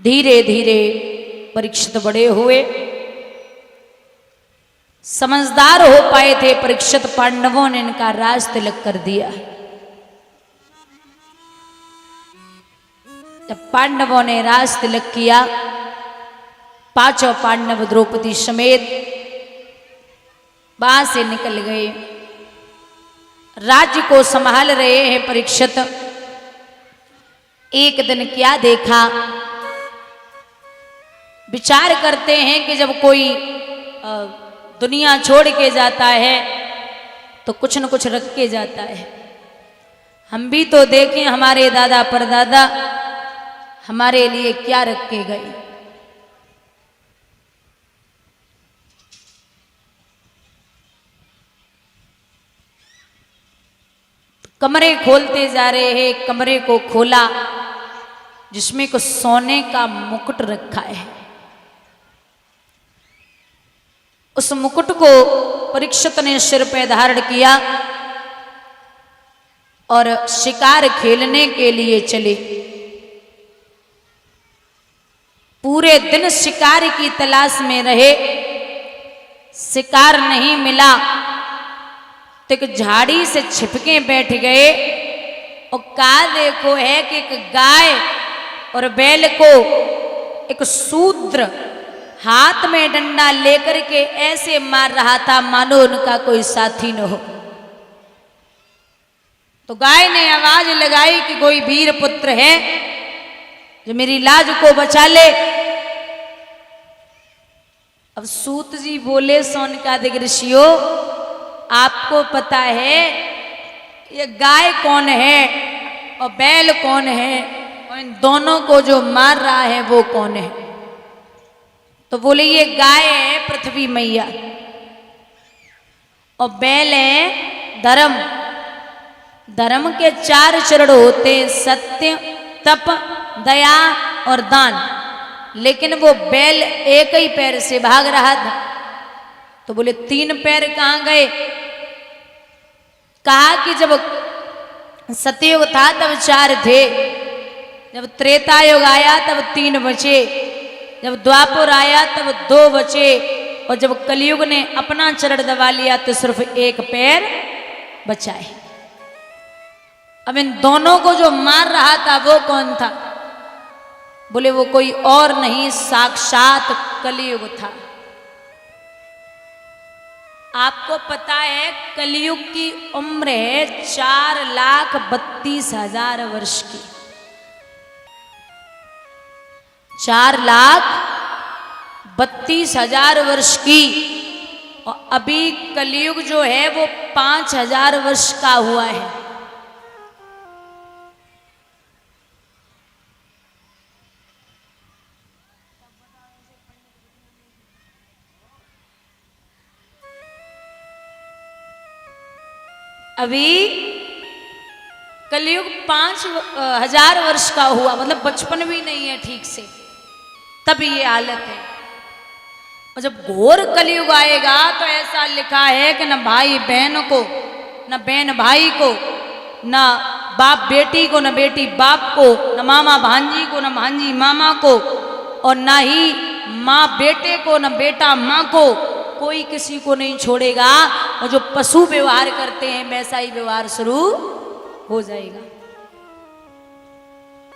धीरे धीरे परीक्षित बड़े हुए, समझदार हो पाए थे परीक्षित। पांडवों ने इनका राज तिलक कर दिया। जब पांडवों ने राज तिलक किया, पांचों पांडव द्रौपदी समेत वहां से निकल गए। राज्य को संभाल रहे हैं परीक्षित। एक दिन क्या देखा, विचार करते हैं कि जब कोई दुनिया छोड़ के जाता है तो कुछ न कुछ रख के जाता है। हम भी तो देखें हमारे दादा परदादा हमारे लिए क्या रख के गए। कमरे खोलते जा रहे हैं, कमरे को खोला जिसमें कुछ सोने का मुकुट रखा है। उस मुकुट को परीक्षित ने सिर पे धारण किया और शिकार खेलने के लिए चले। पूरे दिन शिकार की तलाश में रहे, शिकार नहीं मिला तो एक झाड़ी से छिपके बैठ गए। और कहा देखो है कि एक गाय और बैल को एक शूद्र हाथ में डंडा लेकर के ऐसे मार रहा था मानो उनका कोई साथी न हो। तो गाय ने आवाज लगाई कि कोई वीर पुत्र है जो मेरी लाज को बचा ले। अब सूत जी बोले, सोनकादिक ऋषियों आपको पता है ये गाय कौन है और बैल कौन है और इन दोनों को जो मार रहा है वो कौन है? तो बोले ये गाय है पृथ्वी मैया और बैल है धर्म। धर्म के 4 चरण होते हैं, सत्य, तप, दया और दान। लेकिन वो बैल एक ही पैर से भाग रहा था। तो बोले 3 पैर कहां गए? कहा कि जब सतयुग था तब 4 थे, जब त्रेता युग आया तब 3 बचे, जब द्वापर आया तब 2 बचे और जब कलयुग ने अपना चरण दबा लिया तो सिर्फ 1 पैर बचा है। अब इन दोनों को जो मार रहा था वो कौन था? बोले वो कोई और नहीं, साक्षात कलयुग था। आपको पता है कलयुग की उम्र है 4,32,000 वर्ष की। 4,32,000 वर्ष की। और अभी कलयुग जो है वो 5,000 वर्ष का हुआ है। अभी कलयुग 5,000 वर्ष का हुआ, मतलब बचपन भी नहीं है ठीक से, तब ये हालत है। और जब घोर कलयुग आएगा तो ऐसा लिखा है कि न भाई बहन को, न बहन भाई को, न बाप बेटी को, न बेटी बाप को, न मामा भांजी को, न भांजी मामा को, और न ही माँ बेटे को, न बेटा माँ को, कोई किसी को नहीं छोड़ेगा। और जो पशु व्यवहार करते हैं वैसा ही व्यवहार शुरू हो जाएगा।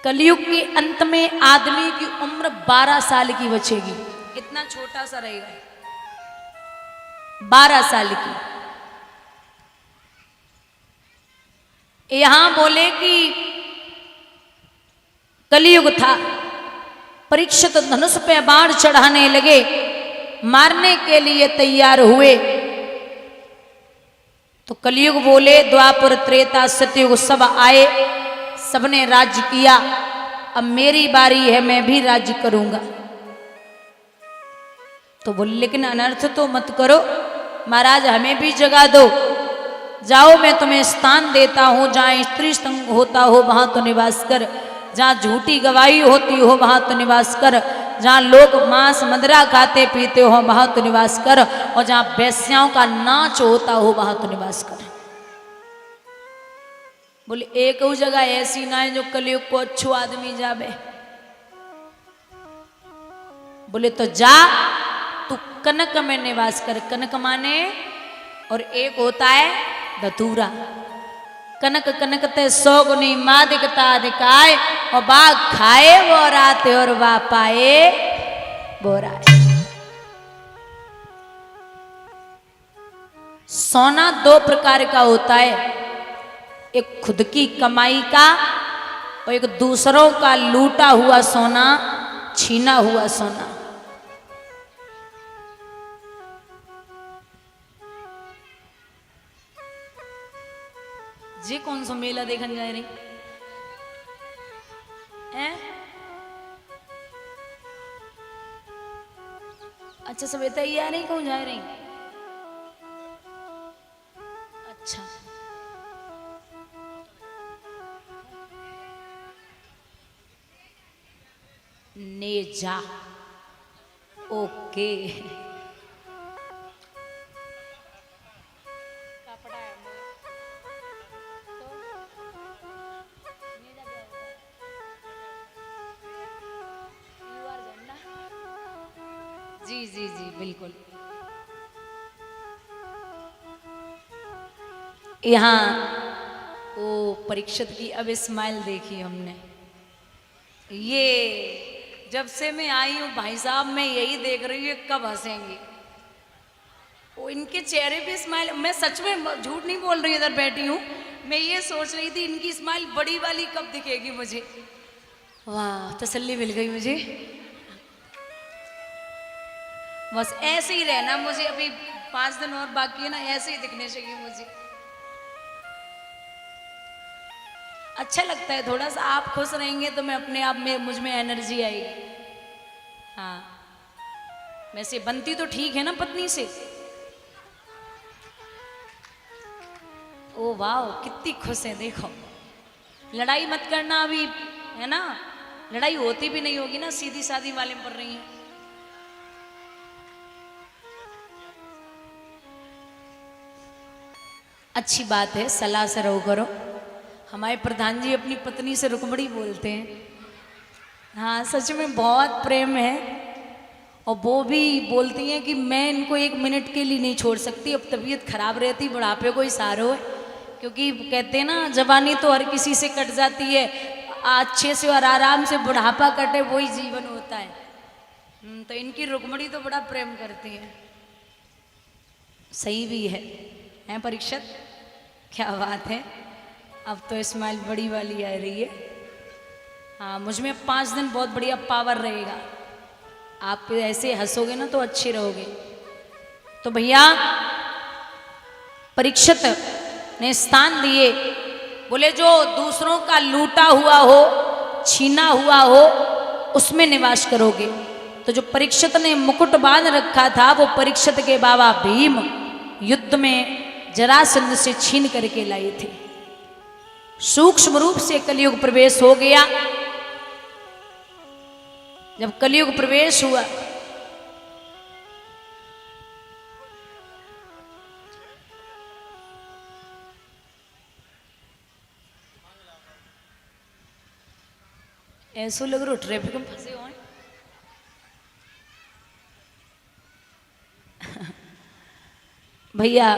कलयुग के अंत में आदमी की उम्र 12 साल की बचेगी। कितना छोटा सा रहेगा, 12 साल की। यहां बोले कि कलयुग था, परीक्षित धनुष पे बाण चढ़ाने लगे, मारने के लिए तैयार हुए। तो कलयुग बोले, द्वापर त्रेता सतयुग सब आए, सबने राज्य किया, अब मेरी बारी है, मैं भी राज्य करूंगा। तो बोले लेकिन अनर्थ तो मत करो महाराज, हमें भी जगा दो। जाओ मैं तुम्हें स्थान देता हूं, जहां स्त्री संग होता हो वहां तो निवास कर, जहां झूठी गवाही होती हो वहां तो निवास कर, जहां लोग मांस मदिरा खाते पीते हो वहां तो निवास कर, और जहां वेश्याओं का नाच होता हो वहां तो निवास कर। बोले एक जगह ऐसी ना है जो कलयुग को अच्छो आदमी जावे। बोले तो जा तू कनक में निवास कर। कनक माने और एक होता है धतूरा। कनक कनक ते 100 गुनी मादिकता अधिकाय, और बाघ खाए वो रात और वा पाए वो राय। सोना 2 प्रकार का होता है, एक खुद की कमाई का और एक दूसरों का लूटा हुआ सोना, छीना हुआ सोना। जी कौन सा मेला देखने जा रही है? अच्छा सब तैयार नहीं, कौन जा रही? अच्छा नेजा, ओके। जी जी जी बिल्कुल। यहाँ वो परीक्षित की अब स्माइल देखी हमने। ये जब से मैं आई हूँ भाई साहब, मैं यही देख रही हूँ कब हंसेंगे। वो इनके चेहरे पे स्माइल, मैं सच में झूठ नहीं बोल रही, इधर बैठी हूँ मैं ये सोच रही थी इनकी स्माइल बड़ी वाली कब दिखेगी मुझे। वाह तसल्ली मिल गई मुझे। बस ऐसे ही रहना मुझे, अभी 5 दिन और बाकी है ना, ऐसे ही दिखने चाहिए मुझे। अच्छा लगता है थोड़ा सा, आप खुश रहेंगे तो मैं अपने आप में, मुझ में एनर्जी आएगी। हाँ वैसे बनती तो ठीक है ना पत्नी से। ओ वाह कितनी खुश है देखो। लड़ाई मत करना अभी, है ना, लड़ाई होती भी नहीं होगी ना, सीधी सादी वाले में पड़ रही हैं। अच्छी बात है, सलाह से रहो करो। हमारे प्रधान जी अपनी पत्नी से रुकमड़ी बोलते हैं। हाँ सच में बहुत प्रेम है, और वो भी बोलती हैं कि मैं इनको 1 मिनट के लिए नहीं छोड़ सकती, अब तबीयत खराब रहती, बुढ़ापे को इशारो है। क्योंकि कहते हैं ना जवानी तो हर किसी से कट जाती है, अच्छे से और आराम से बुढ़ापा कटे वही जीवन होता है। तो इनकी रुकमड़ी तो बड़ा प्रेम करती है। सही भी है परीक्षित, क्या बात है। अब तो स्माइल बड़ी वाली आ रही है। हाँ मुझ में 5 दिन बहुत बढ़िया पावर रहेगा। आप ऐसे हंसोगे ना तो अच्छे रहोगे। तो भैया परीक्षित ने स्थान दिए, बोले जो दूसरों का लूटा हुआ हो, छीना हुआ हो, उसमें निवास करोगे। तो जो परीक्षित ने मुकुट बांध रखा था वो परीक्षित के बाबा भीम युद्ध में जरासंध से छीन करके लाए थे। सूक्ष्म रूप से कलयुग प्रवेश हो गया। जब कलयुग प्रवेश हुआ ऐसा लग रहा ट्रैफिक में फंसे हो। भैया